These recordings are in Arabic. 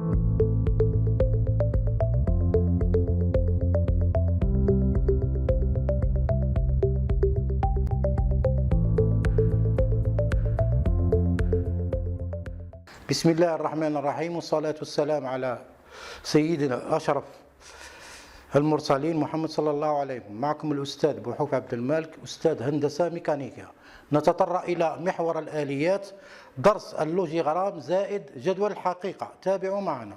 بسم الله الرحمن الرحيم، والصلاة والسلام على سيدنا أشرف المرسلين محمد صلى الله عليه وسلم. معكم الأستاذ بوحوف عبد المالك، أستاذ هندسة ميكانيكية. نتطرق إلى محور الآليات، درس اللوجيغرام زائد جدول الحقيقة. تابعوا معنا.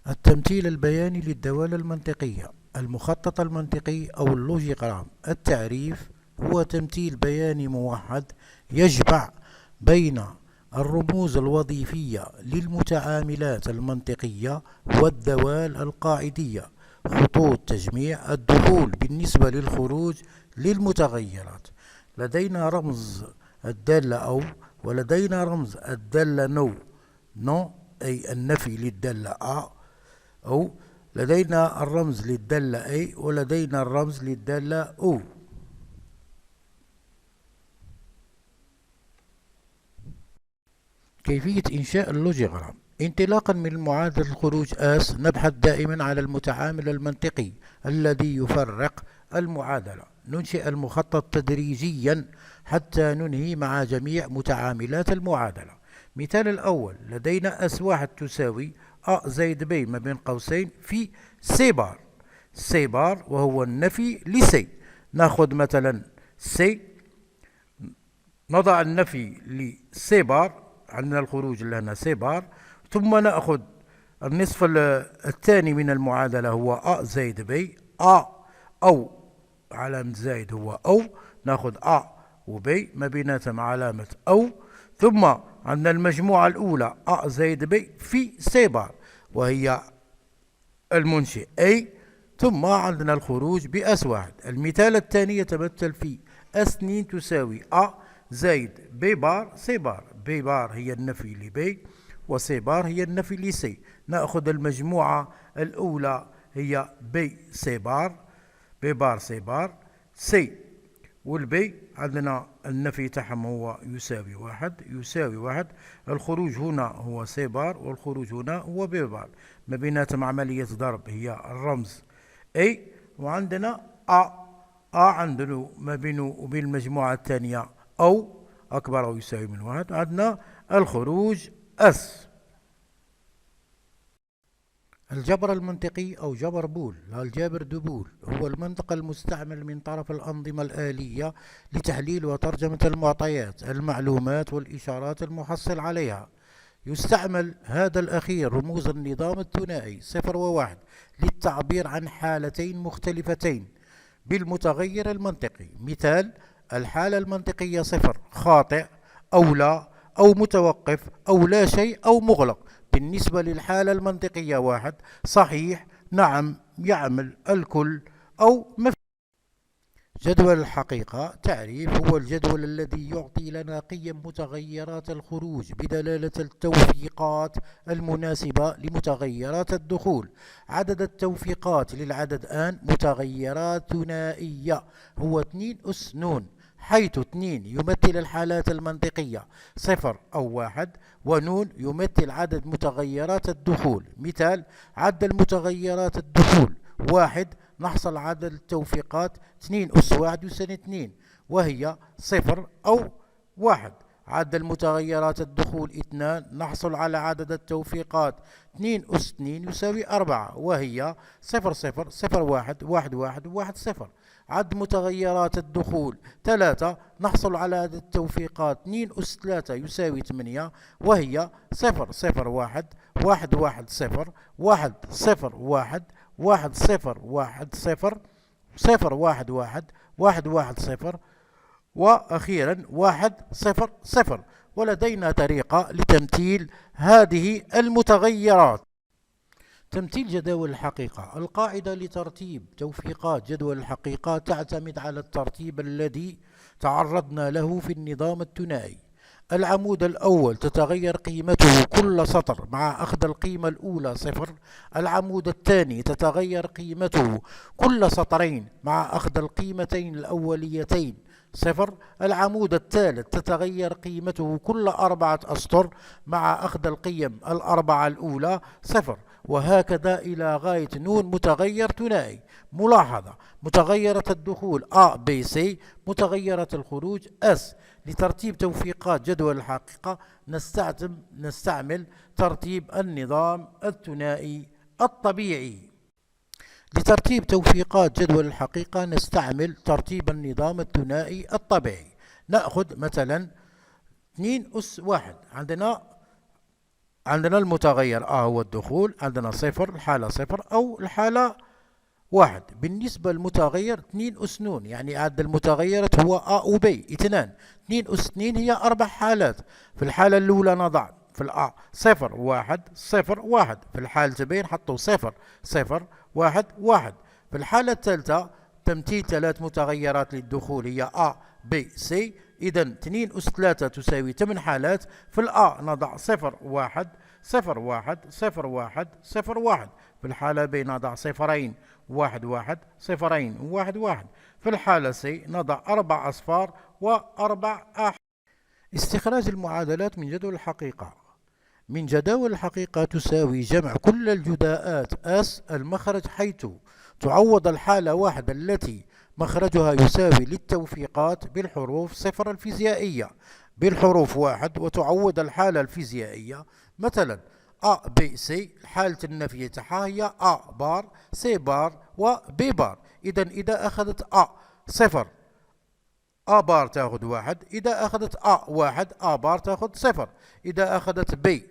التمثيل البياني للدوال المنطقية، المخطط المنطقي أو اللوجيغرام. التعريف هو تمثيل بياني موحد يجمع بين الرموز الوظيفية للمتعاملات المنطقية والدوال القاعدية، خطوط تجميع الدخول بالنسبة للخروج للمتغيرات. لدينا رمز الدالة أو، ولدينا رمز الدالة نو أي النفي للدالة أو لدينا الرمز للدالة أي، ولدينا الرمز للدالة أو. كيفية إنشاء اللوجيغرام. انطلاقا من معادلة الخروج آس، نبحث دائما على المتعامل المنطقي الذي يفرق المعادلة. ننشئ المخطط تدريجيا حتى ننهي مع جميع متعاملات المعادلة. مثال الأول، لدينا أس واحد تساوي أ زائد ب ما بين قوسين في سي بار. سي بار وهو النفي لسي. ناخذ مثلا سي، نضع النفي لسي بار، عندنا الخروج اللي هنا سي بار، ثم نأخذ النصف الثاني من المعادلة هو أ زائد ب. أ أو علامة زائد هو أو، نأخذ أ وب ما بيناتهم علامة أو، ثم عندنا المجموعة الأولى أ زائد ب في سي بار وهي المنشئ أي، ثم عندنا الخروج بأس واحد. المثال الثاني يتمثل في أس 2 تساوي أ زائد ب بار سي بار. ب بار هي النفي لب، وسي بار هي النفي لسي. نأخذ المجموعة الأولى هي ب سي بار، ب بار سي بار سي، والبي عندنا النفي تاعهم هو يساوي واحد. الخروج هنا هو سي بار والخروج هنا هو ب بار. ما بيناتهم عملية ضرب هي الرمز اي، وعندنا عندنا ما بينه وبين المجموعة الثانية أو أكبر أو يساوي من واحد. عندنا الخروج أس. الجبر المنطقي أو جبر بول، الجابر دو بول، هو المنطق المستعمل من طرف الأنظمة الآلية لتحليل وترجمة المعطيات، المعلومات والإشارات المحصل عليها. يستعمل هذا الأخير رموز النظام الثنائي 0 و1 للتعبير عن حالتين مختلفتين بالمتغير المنطقي. مثال، الحالة المنطقية 0 خاطئ أو لا أو متوقف أو لا شيء أو مغلق. بالنسبة للحالة المنطقية 1 صحيح، نعم، يعمل، الكل أو مفيش. جدول الحقيقة. تعريف هو الجدول الذي يعطي لنا قيم متغيرات الخروج بدلالة التوفيقات المناسبة لمتغيرات الدخول. عدد التوفيقات للعدد آن متغيرات ثنائية هو 2 أس ن، حيث 2 يمثل الحالات المنطقية 0 أو 1، ونون يمثل عدد متغيرات الدخول. مثال، عدد متغيرات الدخول 1، نحصل عدد التوفيقات 2 أس 1 يساوي 2 وهي 0 أو 1. عدد المتغيرات الدخول 2، نحصل على عدد التوفيقات 2 أس 2 يساوي 4 وهي 0 0 0 1 1 1 1 0. عدد متغيرات الدخول 3، نحصل على عدد التوفيقات 2 أس 3 يساوي 8 وهي 0 0 1 1 1 0 1 0 1 1 0 1 0 0 1 1 1 1 0 وأخيرا 1 0 0. ولدينا طريقة لتمثيل هذه المتغيرات. تمثيل جداول الحقيقة. القاعدة لترتيب توفيقات جدول الحقيقة تعتمد على الترتيب الذي تعرضنا له في النظام الثنائي. العمود الأول تتغير قيمته كل سطر مع أخذ القيمة الأولى 0. العمود الثاني تتغير قيمته كل سطرين مع أخذ القيمتين الأوليتين صفر. العمود الثالث تتغير قيمته كل 4 أسطر مع أخذ القيم الأربعة الأولى صفر، وهكذا إلى غاية ن متغير ثنائي. ملاحظة: متغيرة الدخول A B C، متغيرة الخروج S. لترتيب توفيقات جدول الحقيقة نستعمل ترتيب النظام الثنائي الطبيعي. لترتيب توفيقات جدول الحقيقة نستعمل ترتيب النظام الثنائي الطبيعي. نأخذ مثلا 2 أس 1. عندنا المتغير A هو الدخول، عندنا صفر الحالة صفر أو الحالة 1. بالنسبة للمتغير 2 أس ن، يعني عدد المتغيرات هو A و B 2. 2 أس 2 هي 4 حالات. في الحالة الأولى نضع في الأ 0 1 0 1، في الحالة B نحطوا 0 0 1 1. في الحالة الثالثة تمثيل 3 متغيرات للدخول هي A B C، إذا 2 أس 3 تساوي 8 حالات. في الأ نضع 0 1 0 1 0 1 0 1. في الحالة B نضع 0 1 1 0 1 1. في الحالة C نضع 4 أصفار و4 أحرف. استخراج المعادلات من جدول الحقيقة. من جداول الحقيقة تساوي جمع كل الجداءات S المخرج، حيث تعوض الحالة 1 التي مخرجها يساوي للتوفيقات بالحروف صفر الفيزيائية بالحروف 1، وتعوض الحالة الفيزيائية. مثلا A B C، حالة النفي تاعها هي A بار C بار و B بار. إذا أخذت A صفر A بار تاخذ 1، إذا أخذت A 1 A بار تاخذ 0، إذا أخذت B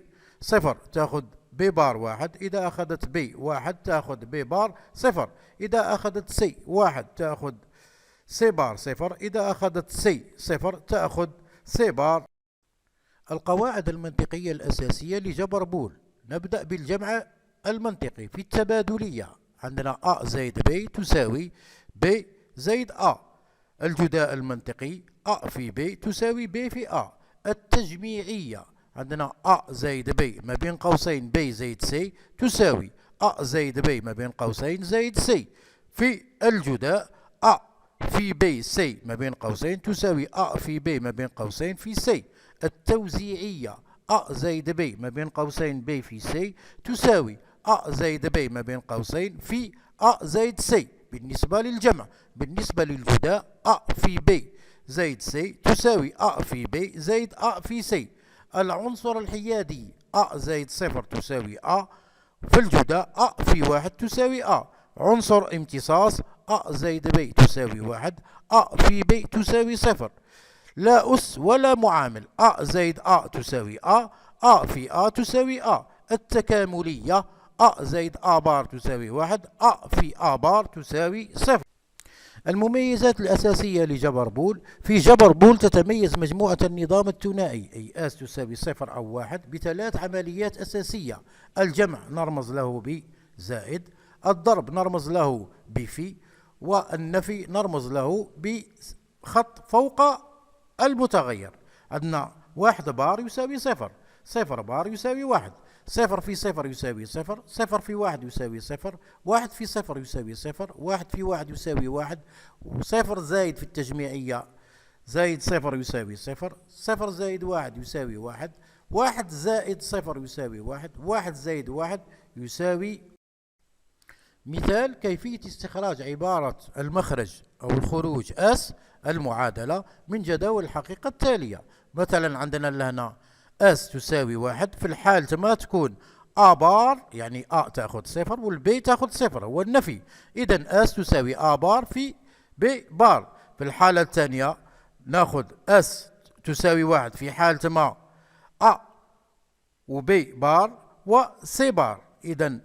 صفر تاخذ B بار 1، إذا أخذت B 1 تاخذ B بار 0، إذا أخذت C 1 تاخذ C بار 0، إذا أخذت C 0 تاخذ C بار. القواعد المنطقية الأساسية لجبر بول. نبدأ بالجمع المنطقي في التبادلية. عندنا A زائد B تساوي B زائد A. الجداء المنطقي A في B تساوي B في A. التجميعية عندنا A زائد B ما بين قوسين B زائد C تساوي A زائد B ما بين قوسين زائد C. في الجداء A في B C ما بين قوسين تساوي A في B ما بين قوسين في C. التوزيعية A زائد B ما بين قوسين B في C تساوي A زائد B ما بين قوسين في A زائد C. بالنسبة للجمع، بالنسبة للجداء A في B زائد C تساوي A في B زائد A في C. العنصر الحيادي A زائد 0 تساوي A. في الجداء A في 1 تساوي A. عنصر امتصاص A زائد B تساوي 1، A في B تساوي 0. لا أس ولا معامل، A زائد A تساوي A، A في A تساوي A. التكاملية A زائد A بار تساوي 1، A في A بار تساوي 0. المميزات الأساسية لجبر بول. في جبر بول تتميز مجموعة النظام الثنائي أي S تساوي 0 أو 1 بثلاث عمليات أساسية. الجمع نرمز له بزائد، الضرب نرمز له بفي، والنفي نرمز له بخط فوق المتغير. عندنا 1 بار يساوي 0، 0 بار يساوي 1، 0 في 0 يساوي 0، 0 في 1 يساوي 0، 1 في 0 يساوي 0، 1 في 1 يساوي 1، و0 زايد في التجميعية زايد 0 يساوي 0، 0 زايد 1 يساوي 1، 1 زائد 0 يساوي 1، 1 زائد 1 يساوي. مثال: كيفية استخراج عبارة المخرج أو الخروج S المعادلة من جداول الحقيقة التالية. مثلا عندنا لهنا S تساوي 1، في الحالة ما تكون A بار يعني A تأخذ 0 والB تأخذ 0 هو النفي، إذا S تساوي A بار في B بار. في الحالة الثانية نأخذ S تساوي 1 في حالة ما A وB بار وC بار، إذا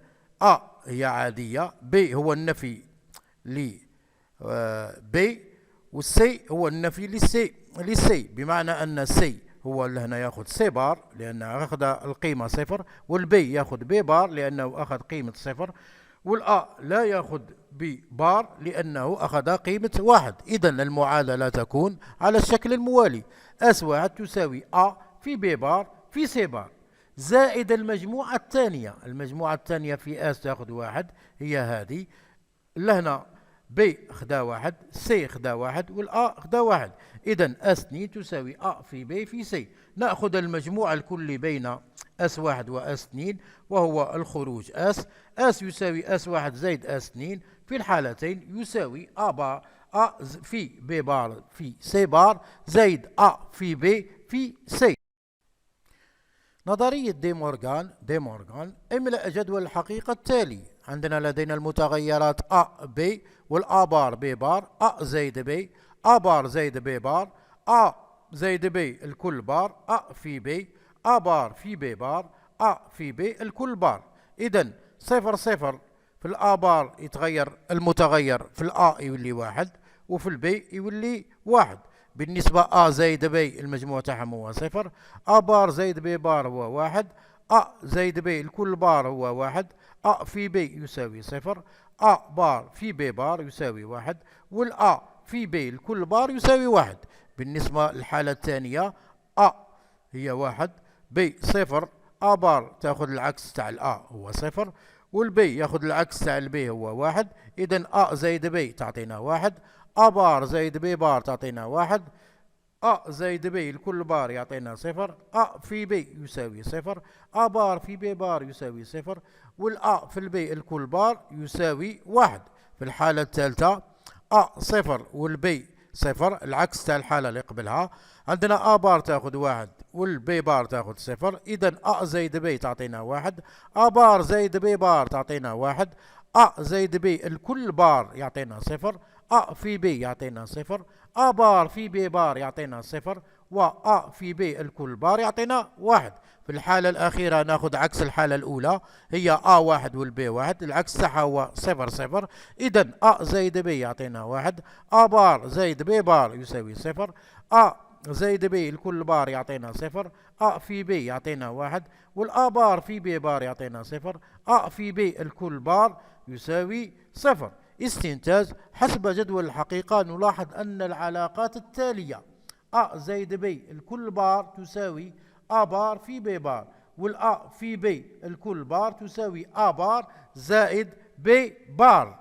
A هي عادية، B هو النفي ل B، والسي هو النفي للسي، بمعنى أن سي هو اللي هنا ياخذ سي بار لأنه أخذ القيمة 0، والبي ياخذ بي بار لأنه أخذ قيمة 0، والأ لا ياخذ بي بار لأنه أخذ قيمة 1. إذا المعادلة تكون على الشكل الموالي: S واحد تساوي A في بي بار في سي بار زائد المجموعة الثانية. المجموعة الثانية في S تأخذ 1 هي هذه، لهنا ب خدا واحد، سي خدا واحد، والأ خدا واحد. إذا أس 2 تساوي أ في ب في سي. نأخذ المجموع الكلي بين أس واحد وأس 2 وهو الخروج أس. أس يساوي أس واحد زائد أس 2 في الحالتين يساوي أ بار أ في ب بار في سي بار زائد أ في ب في سي. نظرية دي مورغان املأ جدول الحقيقة التالي. عندنا لدينا المتغيرات أ ب والأ بار ب بار أ زائد ب أ بار زائد ب بار أ زائد ب الكل بار أ في ب أ بار في ب بار أ في ب الكل بار. إذا صفر صفر في الأ بار يتغير المتغير في الأ يولي واحد وفي البي يولي واحد. بالنسبة أ زائد بي المجموع تاعهم هو صفر. أ بار زائد بي بار هو واحد. أ زائد بي الكل بار هو واحد. أ في بي يساوي صفر. أ بار في بي بار يساوي واحد. والأ في بي الكل بار يساوي واحد. بالنسبة للحالة الثانية أ هي واحد، بي صفر، أ بار تاخذ العكس تاع الأ هو صفر، والبي ياخذ العكس تاع البي هو واحد. إذا أ زائد بي تعطينا واحد. أ بار زائد بي بار تعطينا واحد. أ زائد بي الكل بار يعطينا صفر. أ في بي يساوي صفر. أ بار في بي بار يساوي صفر. والأ في البي الكل بار يساوي واحد. في الحالة الثالثة أ صفر والبي صفر، العكس تاع الحالة اللي قبلها. عندنا أ بار تاخذ واحد والبي بار تاخذ صفر. إذا أ زائد بي تعطينا واحد. أ بار زائد بي بار تعطينا واحد. أ زائد بي الكل بار يعطينا صفر. أ في بي يعطينا صفر. أ بار في بي بار يعطينا صفر. وأ في بي الكل بار يعطينا واحد. في الحالة الأخيرة ناخذ عكس الحالة الأولى، هي أ واحد والبي واحد، العكس تاعها هو صفر صفر. إذا أ زائد بي يعطينا واحد. أ بار زائد بي بار يساوي صفر. أ زائد بي الكل بار يعطينا صفر. أ في بي يعطينا واحد. والأ بار في بي بار يعطينا صفر. أ في بي الكل بار يساوي صفر. استنتاج: حسب جدول الحقيقة نلاحظ أن العلاقات التالية: أ زائد بي الكل بار تساوي أ بار في بي بار، والأ في بي الكل بار تساوي أ بار زائد بي بار.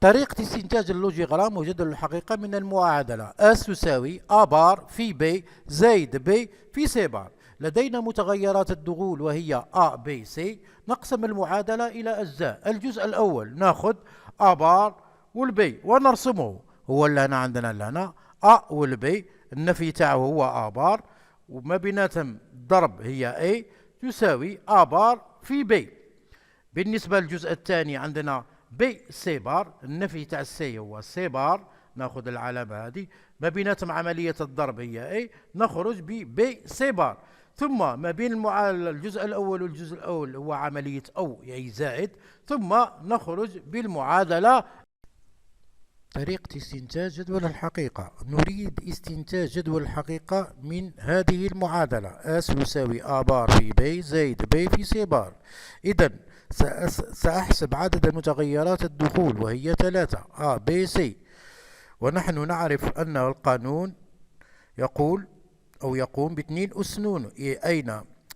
طريقة استنتاج اللوجيغرام وجدول الحقيقة من المعادلة: أس تساوي أ بار في بي زائد بي في سي بار. لدينا متغيرات الدخول وهي أ بي سي. نقسم المعادلة إلى أجزاء. الجزء الأول ناخذ أ بار والبي ونرسمه. هو اللي هنا عندنا لهنا أ والبي، النفي تاعه هو أ بار، وما بيناتهم ضرب هي A تساوي أ بار في بي. بالنسبة للجزء الثاني عندنا بي سي بار، النفي تاع السي هو سي بار، ناخذ العلامة هذه، ما بيناتهم عملية الضرب هي A، نخرج ببي سي بار. ثم ما بين الجزء الأول والجزء الأول هو عملية أو يعني زائد، ثم نخرج بالمعادلة. طريقة استنتاج جدول الحقيقة: نريد استنتاج جدول الحقيقة من هذه المعادلة: أس يساوي أ بار في بي زائد بي في سي بار. إذا سأحسب عدد متغيرات الدخول وهي 3 أ بي سي، ونحن نعرف أن القانون يقول أو يقوم ب2 أس نون، أين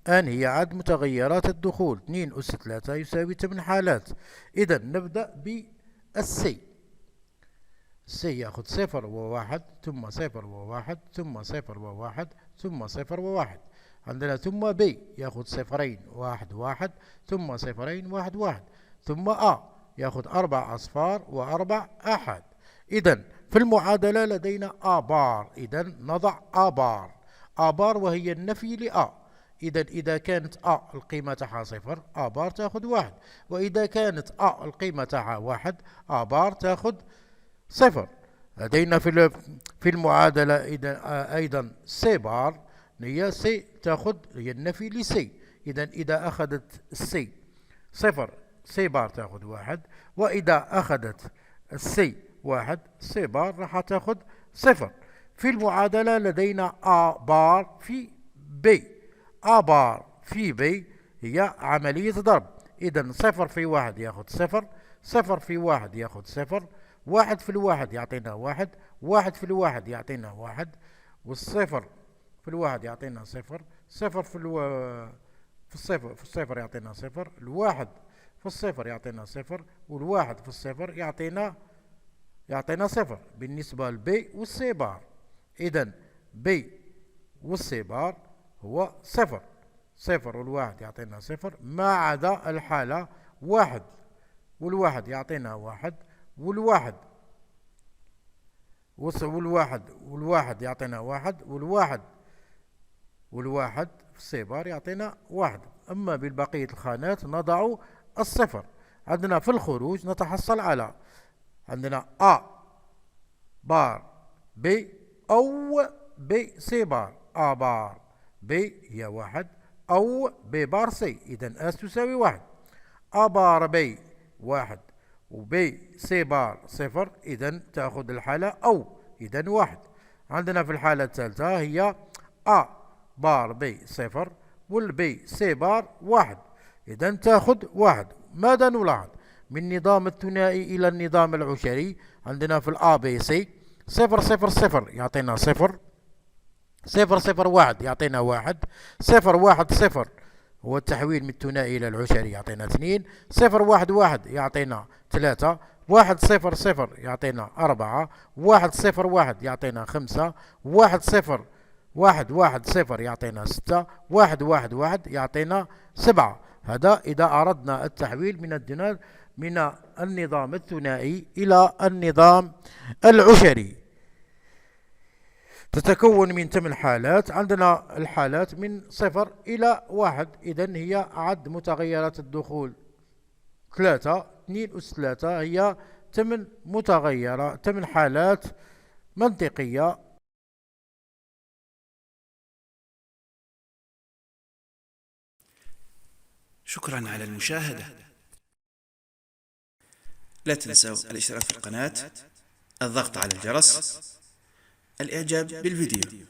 أن هي عدد متغيرات الدخول. 2 أس 3 يساوي 8 حالات. إذا نبدأ بالسي. سي ياخذ صفر وواحد، ثم صفر وواحد، ثم صفر وواحد، ثم صفر وواحد. عندنا ثم بي ياخذ صفرين واحد واحد، ثم صفرين واحد واحد، ثم ياخذ 4 أصفار و4 أحد. إذا في المعادلة لدينا أ بار، إذا نضع أ بار. أ بار وهي النفي لأ. إذا كانت القيمة تاعها صفر، أ بار تاخذ واحد، وإذا كانت القيمة تاعها واحد، أ بار تاخذ صفر. لدينا في المعادلة أيضا سي بار، هي سي تأخذ هي النفي لسي. إذا أخذت السي صفر، سي بار تأخذ واحد، وإذا أخذت السي واحد، سي بار راح تأخذ صفر. في المعادلة لدينا أ بار في بي. أ بار في بي هي عملية ضرب. إذا صفر في واحد يأخذ صفر، صفر في واحد يأخذ صفر، واحد في الواحد يعطينا واحد، واحد في الواحد يعطينا واحد، والصفر في الواحد يعطينا صفر، صفر في الصفر يعطينا صفر، الواحد في الصفر يعطينا صفر، والواحد في الصفر يعطينا يعطينا صفر بالنسبة لبي والسي بار. إذا بي والسي بار هو صفر. صفر والواحد يعطينا صفر، ما عدا الحالة واحد، والواحد يعطينا واحد، والواحد يعطينا واحد، والواحد في السي بار يعطينا واحد. أما بالبقية الخانات نضع الصفر. عندنا في الخروج نتحصل على عندنا A بار B أو B C بار. A بار B هي واحد أو B بار C. إذا S تساوي واحد. A بار B واحد وB C بار صفر. إذا تأخذ الحالة أو. إذا واحد. عندنا في الحالة الثالثة هي A بار B صفر والB C بار واحد. إذا تأخذ واحد. ماذا نلاحظ؟ من النظام الثنائي إلى النظام العشري عندنا في الA B C صفر صفر صفر يعطينا صفر، صفر صفر واحد يعطينا واحد، صفر واحد صفر هو التحويل من الثنائي إلى العشري يعطينا اثنين، صفر واحد واحد يعطينا ثلاثة، واحد صفر صفر يعطينا أربعة، واحد صفر واحد يعطينا خمسة، واحد صفر واحد واحد صفر يعطينا ستة، واحد واحد واحد يعطينا سبعة. هذا إذا أردنا التحويل من النظام الثنائي إلى النظام العشري. تتكون من 8 حالات. عندنا الحالات من صفر إلى واحد. إذن هي عد متغيرات الدخول 3. 2 أس 3 هي 8 حالات منطقية. شكرا على المشاهدة. لا تنسوا الاشتراك في القناة، الضغط على الجرس، الإعجاب بالفيديو.